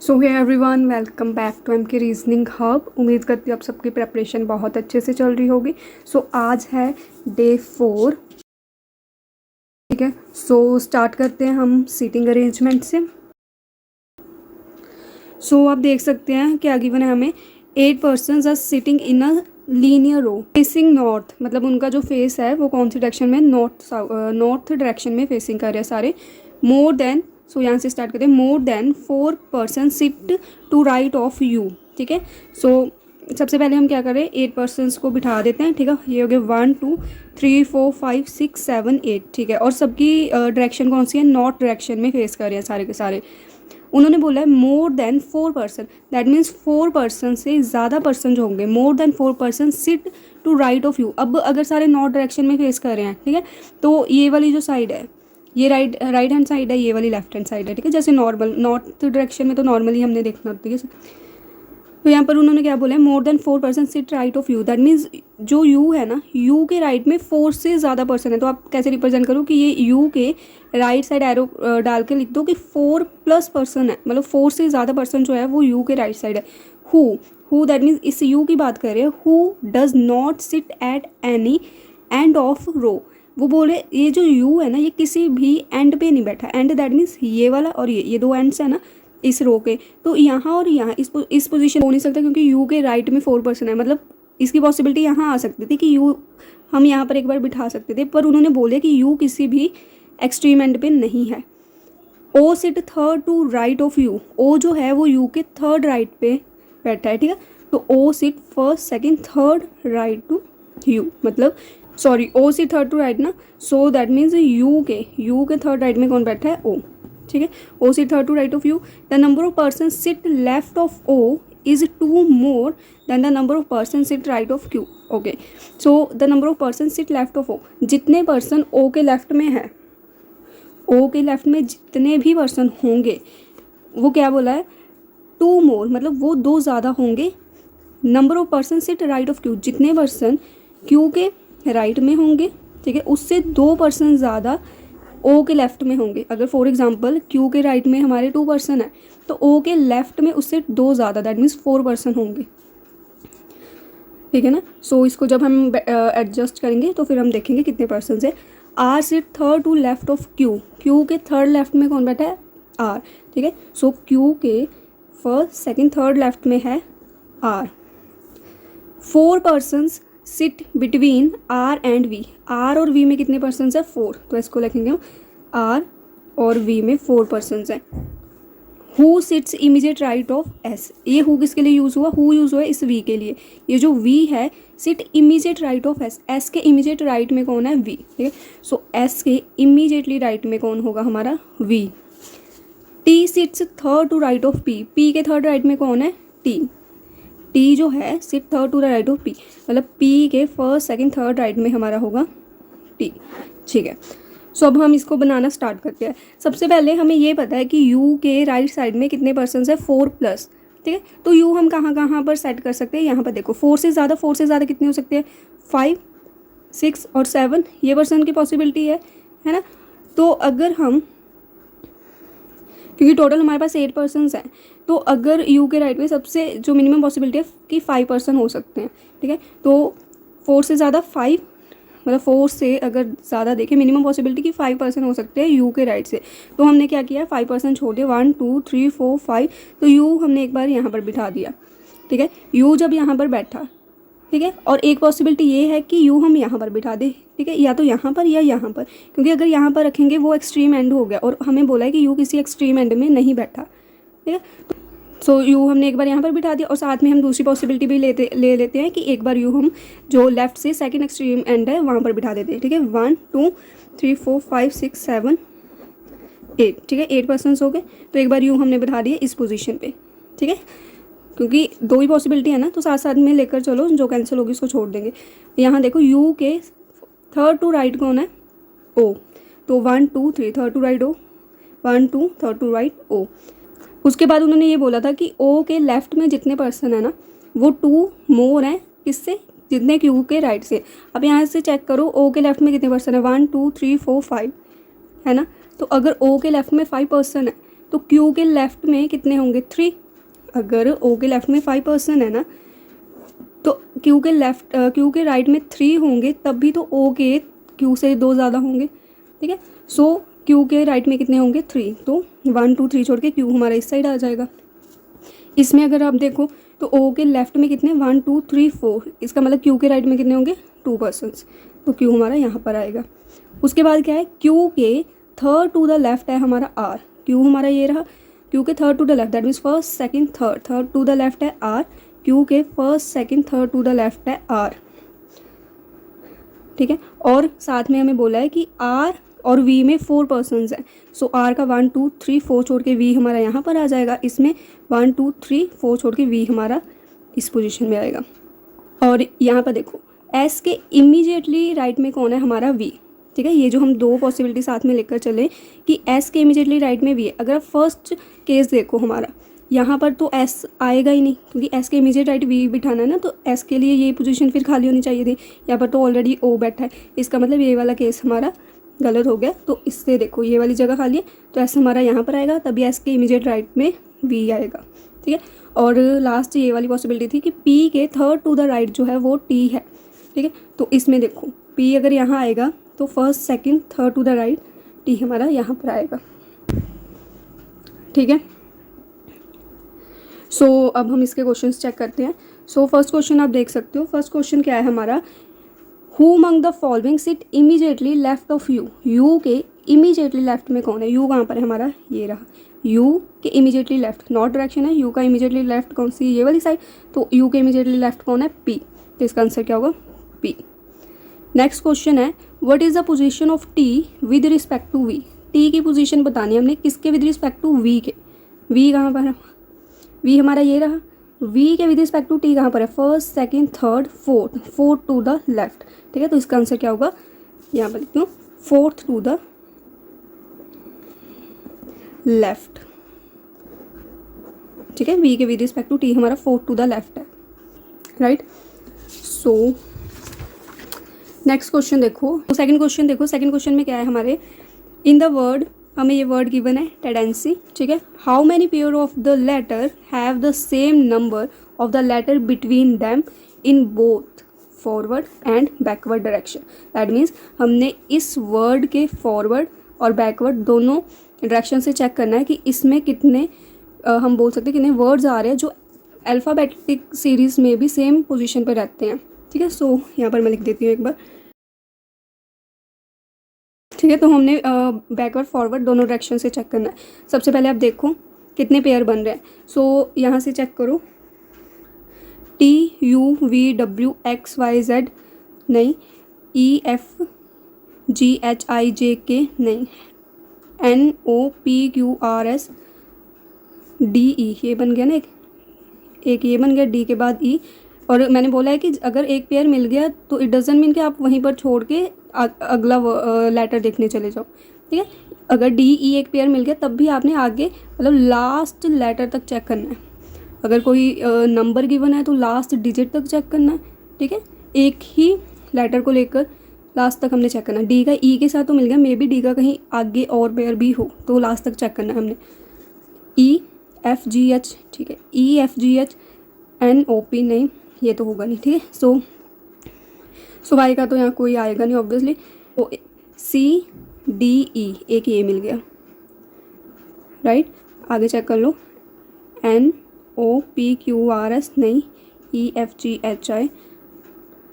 So hey everyone, welcome back to M K reasoning hub. उम्मीद करती हूँ आप सबकी प्रेपरेशन बहुत अच्छे से चल रही होगी। सो आज है डे 4, ठीक है। सो स्टार्ट करते हैं हम सीटिंग अरेंजमेंट से। सो आप देख सकते हैं क्या गिवन है हमें। 8 persons are sitting in a linear row facing north, मतलब उनका जो फेस है वो कौन सी डायरेक्शन में, नॉर्थ डायरेक्शन में फेसिंग कर रहे हैं सारे। मोर देन, सो यहाँ से स्टार्ट करते हैं। More than 4 person sit to right of you, ठीक है। सो सबसे पहले हम क्या करें, 8 पर्सनस को बिठा देते हैं, ठीक है। ये हो गए 1 2 3 4 5 6 7 8, ठीक है। और सबकी डायरेक्शन कौन सी है, नॉर्थ डायरेक्शन में फेस कर रहे हैं सारे के सारे। उन्होंने बोला है more than 4 person, that means 4 person से ज़्यादा पर्सन जो होंगे, more than 4 person sit to right of you. अब अगर सारे नॉर्थ डायरेक्शन में फेस कर रहे हैं, ठीक है, तो ये वाली जो साइड है ये राइट हैंड साइड है, ये वाली लेफ्ट हैंड साइड है, ठीक है। जैसे नॉर्मल नॉर्थ डायरेक्शन में तो नॉर्मली हमने देखना, ठीक है। तो यहाँ पर उन्होंने क्या बोला है, more than 4 person sit right of you, that means जो यू है ना, यू के राइट में 4 से ज़्यादा पर्सन है। तो आप कैसे रिप्रेजेंट करो कि ये यू के राइट साइड एरो डाल के लिख दो कि 4 प्लस पर्सन है, मतलब 4 से ज़्यादा पर्सन जो है वो यू के राइट साइड है। हु दैट मीन्स इस यू की बात कर रहे हैं। Who does not sit at any end of row, वो बोले ये जो यू है ना ये किसी भी एंड पे नहीं बैठा। एंड दैट मीन्स ये वाला और ये 2 एंड्स है ना इस रो के, तो यहाँ और यहाँ इस पोजीशन हो नहीं सकता क्योंकि यू के राइट में 4 पर्सन है। मतलब इसकी पॉसिबिलिटी यहाँ आ सकती थी कि यू हम यहाँ पर एक बार बिठा सकते थे, पर उन्होंने बोले कि यू किसी भी एक्सट्रीम एंड पे नहीं है। O sit third to right of you, O जो है वो यू के थर्ड राइट पे बैठा है, ठीक है। तो O sit first second third right to you, मतलब sorry O sit third to right ना, सो दैट मीन्स यू के थर्ड राइट में कौन बैठा है, ओ, ठीक है। O sit third to right of you. The number of person sit left of O is 2 more than the number of person sit right of Q. Okay, so the number of person sit left of ओ, जितने person ओ के left में है, ओ के left में जितने भी person होंगे वो क्या बोला है, 2 मोर, मतलब वो 2 ज़्यादा होंगे। Number of person sit right of Q, जितने पर्सन क्यू के राइट में होंगे, ठीक है, उससे 2 पर्सन ज़्यादा ओ के लेफ्ट में होंगे। अगर फॉर एग्जांपल क्यू के राइट में हमारे 2 पर्सन है तो ओ के लेफ्ट में उससे 2 ज़्यादा, दैट मीन्स 4 पर्सन होंगे, ठीक है ना। सो इसको जब हम एडजस्ट करेंगे तो फिर हम देखेंगे कितने पर्सन है। R sit third to left of Q, Q के थर्ड लेफ्ट में कौन बैठा है, आर, ठीक है। सो क्यू के फर्स्ट सेकंड थर्ड लेफ्ट में है R. 4 persons sit between R and V, R और वी में कितने पर्सन्स है, 4, तो इसको लिखेंगे हम आर और वी में 4 पर्सन्स हैं। Who sits immediate right of S, ये हु किसके लिए यूज़ हुआ, हु यूज़ हुआ इस वी के लिए। ये जो वी है sit immediate right of S, S के इमीडिएट राइट में कौन है, वी, ठीक है। सो एस के इमीडिएटली राइट में कौन होगा हमारा, V. T sits third to right of P, P के थर्ड राइट में कौन है, टी, टी जो है sit third to the right of P, मतलब पी के फर्स्ट सेकंड थर्ड राइट में हमारा होगा टी, ठीक है। सो अब हम इसको बनाना स्टार्ट करते हैं। सबसे पहले हमें ये पता है कि यू के राइट साइड में कितने पर्सन है, 4 प्लस, ठीक है। तो यू हम कहाँ पर सेट कर सकते हैं, यहाँ पर देखो 4 से ज़्यादा कितने हो सकते हैं, 5 6 और 7, ये पर्सन की पॉसिबिलिटी है ना। तो अगर हम, क्योंकि टोटल हमारे पास 8 पर्सन्स हैं, तो अगर यू के राइट में सबसे जो मिनिमम पॉसिबिलिटी है कि 5 पर्सन हो सकते हैं, ठीक है। तो 4 से ज़्यादा 5, मतलब 4 से अगर ज़्यादा देखें मिनिमम पॉसिबिलिटी कि 5 पर्सन हो सकते हैं यू के राइट से। तो हमने क्या किया, 5 पर्सन छोड़ दिया, 1 2 3 4 5, तो यू हमने एक बार यहाँ पर बिठा दिया, ठीक है। यू जब यहाँ पर बैठा, ठीक है, और एक पॉसिबिलिटी ये है कि यू हम यहाँ पर बिठा दें, ठीक है, या तो यहाँ पर या यहाँ पर, क्योंकि अगर यहाँ पर रखेंगे वो एक्सट्रीम एंड हो गया और हमें बोला है कि यू किसी एक्सट्रीम एंड में नहीं बैठा, ठीक है। सो यू हमने एक बार यहाँ पर बिठा दिया और साथ में हम दूसरी पॉसिबिलिटी भी ले लेते हैं कि एक बार यू हम जो लेफ्ट से सेकंड एक्सट्रीम एंड है वहाँ पर बिठा देते हैं, ठीक है। 1 2 3 4 5 6 7 8, ठीक है, 8 पर्सन्स हो गए। तो एक बार यू हमने बिठा दिए इस पोजीशन पे, ठीक है, क्योंकि 2 ही पॉसिबिलिटी है ना, तो साथ साथ में लेकर चलो, जो कैंसिल होगी उसको छोड़ देंगे। यहाँ देखो यू के थर्ड टू राइट कौन है, ओ, तो 1 2 3 third to right O, 1 2 third to right O. उसके बाद उन्होंने ये बोला था कि ओ के लेफ्ट में जितने पर्सन है ना वो 2 मोर हैं किससे, जितने क्यू के राइट से। अब यहाँ से चेक करो ओ के लेफ्ट में कितने पर्सन है, 1 2 3 4 5, है ना। तो अगर ओ के लेफ्ट में 5 पर्सन है तो क्यू के लेफ्ट में कितने होंगे 3। अगर ओ के लेफ्ट में 5 पर्सन है ना, तो क्यू के राइट में 3 होंगे, तब भी तो ओ के क्यू से 2 ज़्यादा होंगे, ठीक है। सो क्यू के राइट में कितने होंगे 3, तो 1 2 3 छोड़ के क्यू हमारा इस साइड आ जाएगा। इसमें अगर आप देखो तो ओ के लेफ्ट में कितने 1 2 3 4, इसका मतलब क्यू के राइट में कितने होंगे 2 पर्सन्स, तो क्यू हमारा यहाँ पर आएगा। उसके बाद क्या है, क्यू के थर्ड टू द लेफ्ट है हमारा आर। क्यू हमारा ये रहा, क्यू के third to the left, that means first second third to the left है आर। क्यू के first second third to the left है आर, ठीक है। और साथ में हमें बोला है कि आर और वी में 4 पर्सन्स हैं, सो आर का 1 2 3 4 छोड़ के वी हमारा यहाँ पर आ जाएगा। इसमें 1 2 3 4 छोड़ के वी हमारा इस पोजीशन में आएगा। और यहाँ पर देखो एस के इमीडिएटली राइट में कौन है हमारा वी, ठीक है। ये जो हम 2 पॉसिबिलिटी साथ में लेकर चले कि एस के इमीडिएटली राइट में वी है। अगर फर्स्ट केस देखो हमारा, यहाँ पर तो एस आएगा ही नहीं, क्योंकि एस के इमीडिएट राइट वी बिठाना है ना, तो एस के लिए ये पोजीशन फिर खाली होनी चाहिए थी। यहाँ पर तो ऑलरेडी ओ बैठा है, इसका मतलब ये वाला केस हमारा गलत हो गया। तो इससे देखो ये वाली जगह खाली है, तो एस हमारा यहाँ पर आएगा, तभी एस के इमीडिएट राइट में वी आएगा, ठीक है। और लास्ट ये वाली पॉसिबिलिटी थी कि पी के थर्ड टू द राइट जो है वो टी है, ठीक है। तो इसमें देखो पी अगर यहाँ आएगा तो first second third to the right T हमारा यहाँ पर आएगा, ठीक है। सो अब हम इसके क्वेश्चंस चेक करते हैं। सो फर्स्ट क्वेश्चन आप देख सकते हो, फर्स्ट क्वेश्चन क्या है हमारा, who among the following sit immediately left of U. U के इमीडिएटली लेफ्ट में कौन है, यू कहाँ पर है हमारा, ये रहा। यू के इमीडिएटली लेफ्ट नॉट डायरेक्शन है, यू का इमीडिएटली लेफ्ट कौन सी, ये वाली साइड, तो यू के इमीडिएटली लेफ्ट कौन है पी, तो इसका आंसर क्या होगा पी। नेक्स्ट क्वेश्चन है, what is the position of T with respect to V. T की पोजीशन बतानी है हमने, किसके विद रिस्पेक्ट टू वी के, वी कहाँ पर है, वी हमारा ये रहा। वी के विद रिस्पेक्ट टू टी कहाँ पर है, first second third fourth to the left, ठीक है। तो इसका आंसर क्या होगा, यहाँ पर लिखती हूँ फोर्थ टू द लेफ्ट, ठीक है। वी के विद रिस्पेक्ट टू टी हमारा फोर्थ टू द लेफ्ट है, राइट। सो नेक्स्ट क्वेश्चन देखो, सेकंड क्वेश्चन देखो। सेकंड क्वेश्चन में क्या है हमारे, इन द वर्ड, हमें ये वर्ड गिवन है टेंडेंसी, ठीक है। How many pair of the letter have the same number of the letter between them in both forward and backward direction. That means हमने इस वर्ड के फॉरवर्ड और backward दोनों डायरेक्शन से चेक करना है कि इसमें कितने हम बोल सकते हैं कितने वर्ड्स आ रहे हैं जो अल्फ़ाबेटिक सीरीज़ में भी सेम पोजीशन पर रहते हैं, ठीक है। सो यहाँ पर मैं लिख देती हूँ एक बार, ठीक है। तो हमने बैकवर्ड फॉरवर्ड दोनों डायरेक्शन से चेक करना है। सबसे पहले आप देखो कितने पेयर बन रहे हैं। सो यहाँ से चेक करो, T U V W X Y Z नहीं, E F G H I J K नहीं, N O P Q R S D E, ये बन गया ना, एक ये बन गया, डी के बाद ई। और मैंने बोला है कि अगर एक पेयर मिल गया तो इट डजंट मीन कि आप वहीं पर छोड़ के अगला लेटर देखने चले जाओ, ठीक है। अगर डी ई एक पेयर मिल गया तब भी आपने आगे मतलब लास्ट लेटर तक चेक करना है। अगर कोई नंबर गिवन है तो लास्ट डिजिट तक चेक करना है, ठीक है। एक ही लेटर को लेकर लास्ट तक हमने चेक करना है। डी का ई के साथ तो मिल गया, मे बी डी का कहीं आगे और पेयर भी हो, तो लास्ट तक चेक करना है हमने। ई एफ जी एच, ठीक है, E F G H N O P नहीं, ये तो होगा नहीं, ठीक है। सो वाई का तो यहाँ कोई आएगा नहीं ऑब्वियसली। तो सी डी ई एक ये मिल गया, राइट। आगे चेक कर लो, N O P Q R S नहीं, E F G H I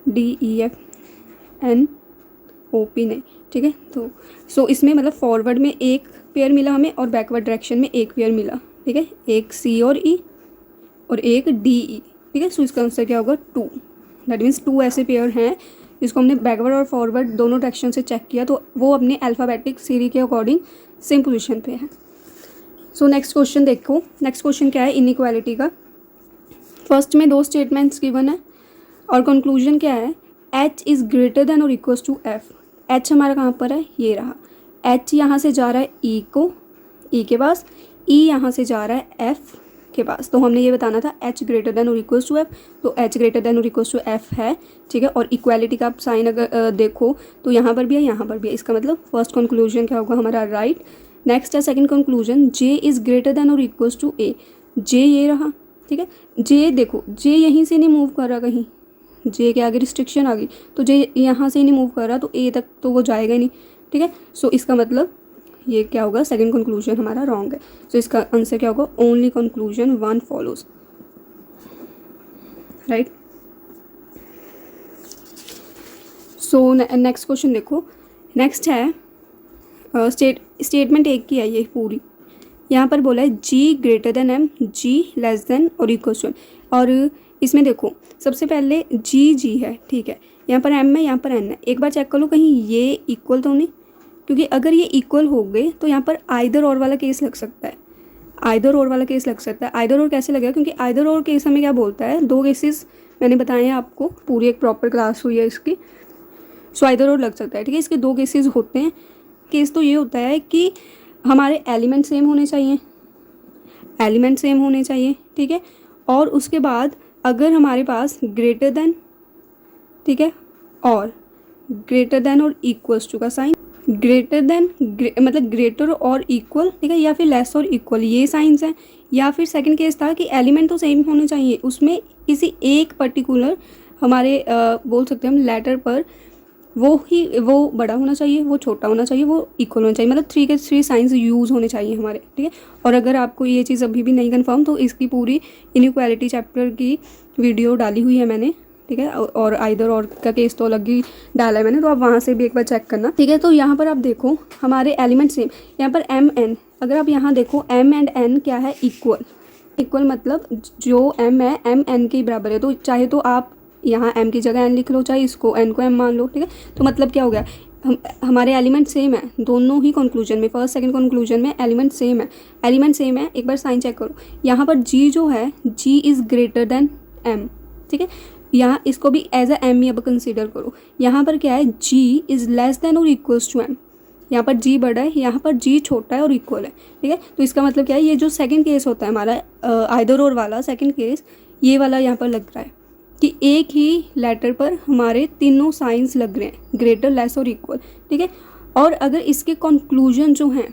D E F N O P नहीं, ठीक है। तो सो इसमें मतलब फॉरवर्ड में एक पेयर मिला हमें और बैकवर्ड डायरेक्शन में एक पेयर मिला, ठीक है। एक सी और ई और एक डी ई, ठीक है। सो इसका आंसर क्या होगा 2। दैट मीन्स 2 ऐसे पेयर हैं जिसको हमने बैकवर्ड और फॉरवर्ड दोनों डायरेक्शन से चेक किया, तो वो अपने अल्फ़ाबेटिक सीरीज के अकॉर्डिंग सेम पोजीशन पे है। सो नेक्स्ट क्वेश्चन देखो, नेक्स्ट क्वेश्चन क्या है, इनइक्वालिटी का। फर्स्ट में 2 स्टेटमेंट्स गिवन है और कंक्लूजन क्या है, एच इज़ ग्रेटर देन और इक्वल्स टू एफ। एच हमारा कहाँ पर है, ये रहा। एच यहाँ से जा रहा है ई को, ई के पास, ई यहाँ से जा रहा है एफ के पास। तो हमने ये बताना था एच ग्रेटर देन और इक्वल्स टू एफ, तो एच ग्रेटर देन और इक्वल्स टू एफ है, ठीक है। और इक्वालिटी का आप साइन अगर देखो तो यहाँ पर भी है, यहाँ पर भी है। इसका मतलब फर्स्ट कंक्लूजन क्या होगा हमारा, राइट। नेक्स्ट है second conclusion, J is greater than और इक्वल्स टू ए। जे ये रहा, ठीक है। जे देखो, जे यहीं से नहीं मूव कर रहा कहीं, जे के आगे रिस्ट्रिक्शन आ गई, तो जे यहाँ से नहीं मूव कर रहा तो ए तक तो वो जाएगा ही नहीं, ठीक है। सो इसका मतलब ये क्या होगा, सेकंड कंक्लूजन हमारा रॉन्ग है। सो इसका आंसर क्या होगा, only conclusion one follows, right. So next question देखो, नेक्स्ट है स्टेटमेंट एक की है ये पूरी। यहाँ पर बोला है जी ग्रेटर देन एम, जी लेस देन और इक्वल टू एम। और इसमें देखो सबसे पहले जी है, ठीक है, यहाँ पर एम है, यहाँ पर एन है। एक बार चेक कर लो कहीं ये इक्वल तो नहीं, क्योंकि अगर ये इक्वल हो गए तो यहाँ पर आइदर और वाला केस लग सकता है, आइदर और वाला केस लग सकता है। आइदर और कैसे लगेगा, क्योंकि आइदर और केस हमें क्या बोलता है, दो केसेस मैंने बताए हैं आपको, पूरी एक प्रॉपर क्लास हुई है इसकी। सो आइदर और लग सकता है, ठीक है। इसके दो केसेस होते हैं। केस तो ये होता है कि हमारे एलिमेंट सेम होने चाहिए, एलिमेंट सेम होने चाहिए, ठीक है। और उसके बाद अगर हमारे पास ग्रेटर देन, ठीक है, और ग्रेटर देन और इक्वल्स टू का साइन, ग्रेटर देन मतलब ग्रेटर और इक्वल, ठीक है, या फिर लेस और इक्वल, ये साइंस हैं। या फिर सेकंड केस था कि एलिमेंट तो सेम होने चाहिए, उसमें किसी एक पर्टिकुलर हमारे बोल सकते हैं हम लेटर पर वो बड़ा होना चाहिए, वो छोटा होना चाहिए, वो इक्वल होना चाहिए, मतलब 3 के 3 साइंस यूज़ होने चाहिए हमारे, ठीक है। और अगर आपको ये चीज़ अभी भी नहीं कंफर्म, तो इसकी पूरी इनइक्वालिटी चैप्टर की वीडियो डाली हुई है मैंने, ठीक है। और आइदर और का केस तो अलग ही डाला है मैंने, तो आप वहाँ से भी एक बार चेक करना, ठीक है। तो यहाँ पर आप देखो हमारे एलिमेंट सेम, यहाँ पर एम एन, अगर आप यहाँ देखो एम एंड एन क्या है, इक्वल। इक्वल मतलब जो एम है एम एन के बराबर है, तो चाहे तो आप यहाँ m की जगह n लिख लो, चाहे इसको n को m मान लो, ठीक है। तो मतलब क्या हो गया, हमारे एलिमेंट सेम है दोनों ही कंक्लूजन में, फर्स्ट सेकंड कंक्लूजन में एलिमेंट सेम है, एलिमेंट सेम है। एक बार साइन चेक करो, यहाँ पर g जो है, g is greater than m, ठीक है। यहाँ इसको भी एज अ m ही अब कंसिडर करो। यहाँ पर क्या है, g इज़ लेस देन और इक्वल्स टू m, यहाँ पर g बड़ा है, यहाँ पर g छोटा है और इक्वल है, ठीक है। तो इसका मतलब क्या है, ये जो सेकंड केस होता है हमारा आइदर और वाला सेकंड केस, ये वाला यहाँ पर लग रहा है कि एक ही लेटर पर हमारे तीनों साइंस लग रहे हैं, ग्रेटर लेस और इक्वल, ठीक है। और अगर इसके कंक्लूजन जो हैं,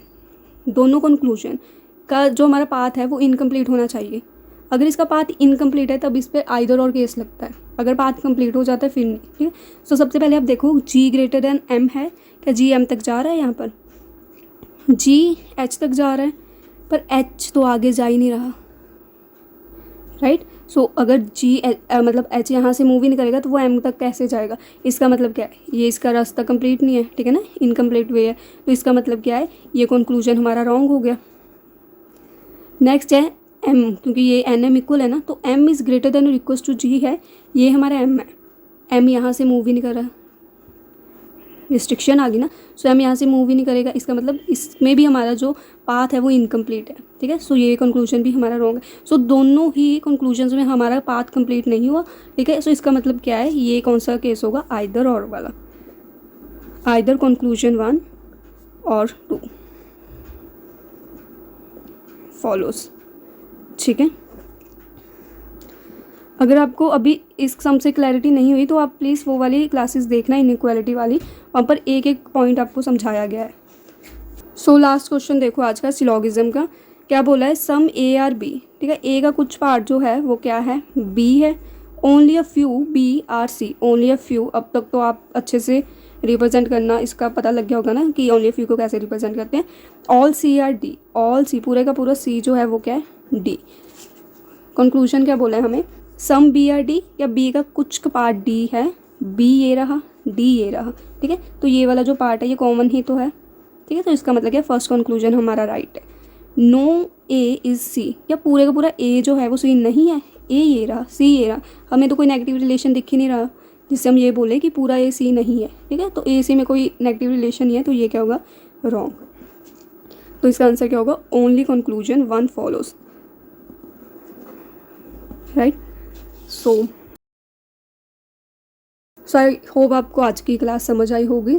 दोनों कंक्लूजन का जो हमारा पाथ है वो इनकम्प्लीट होना चाहिए। अगर इसका पाथ इनकम्प्लीट है तब इस पर आइदर और केस लगता है, अगर पाथ कंप्लीट हो जाता है फिर नहीं, ठीक है। सो सबसे पहले आप देखो जी ग्रेटर देन एम है, क्या जी एम तक जा रहा है, यहाँ पर जी एच तक जा रहा है, पर एच तो आगे जा ही नहीं रहा, राइट। सो अगर जी मतलब एच यहाँ से मूव ही नहीं करेगा तो वो एम तक कैसे जाएगा, इसका मतलब क्या है, ये इसका रास्ता कंप्लीट नहीं है, ठीक है ना, इनकम्प्लीट वे है। तो इसका मतलब क्या है, ये कंक्लूजन हमारा रॉन्ग हो गया। नेक्स्ट है एम, क्योंकि ये एन एम इक्वल है ना, तो एम इज़ ग्रेटर देन और इक्वल्स टू जी है, ये हमारा एम है। एम यहाँ से मूव ही नहीं कर रहा, रिस्ट्रिक्शन आ गई ना, सो एम यहाँ से मूव ही नहीं करेगा, इसका मतलब इसमें भी हमारा जो पाथ है वो इनकम्प्लीट है, ठीक है। सो ये कंक्लूजन भी हमारा रॉन्ग है। सो दोनों ही कंक्लूजन्स में हमारा पाथ कंप्लीट नहीं हुआ, ठीक है। सो इसका मतलब क्या है, ये कौन सा केस होगा, आइदर और वाला, आइदर कंक्लूजन 1 और 2 फॉलोज, ठीक है। अगर आपको अभी इस सम से क्लैरिटी नहीं हुई तो आप प्लीज़ वो वाली क्लासेस देखना, इनइक्वालिटी वाली, वहाँ पर एक एक पॉइंट आपको समझाया गया है। सो लास्ट क्वेश्चन देखो आज का सिलोगिज्म का, क्या बोला है, सम ए आर बी, ठीक है। ए का कुछ पार्ट जो है वो क्या है, बी है, only a few B are C, only a few. अब तक तो आप अच्छे से रिप्रेजेंट करना इसका पता लग गया होगा ना कि ओनली अ फ्यू को कैसे रिप्रेजेंट करते हैं। All C R D, all C पूरे का पूरा सी जो है वो क्या है, डी। कंक्लूजन क्या बोला है हमें, सम बी आर डी, या बी का कुछ का पार्ट डी है, बी ये रहा, डी ये रहा, ठीक है। तो ये वाला जो पार्ट है ये कॉमन ही तो है, ठीक है। तो इसका मतलब क्या, फर्स्ट कंक्लूजन हमारा राइट है। नो ए इज़ सी, या पूरे का पूरा ए जो है वो सी नहीं है, ए ये रहा, सी ये रहा, हमें तो कोई नेगेटिव रिलेशन दिख ही नहीं रहा जिससे हम ये बोले कि पूरा ए सी नहीं है, ठीक है। तो ए सी में कोई नेगेटिव रिलेशन नहीं है, तो ये क्या होगा, रॉन्ग। तो इसका आंसर क्या होगा, only conclusion 1 follows, right. So I hope आपको आज की क्लास समझ आई होगी।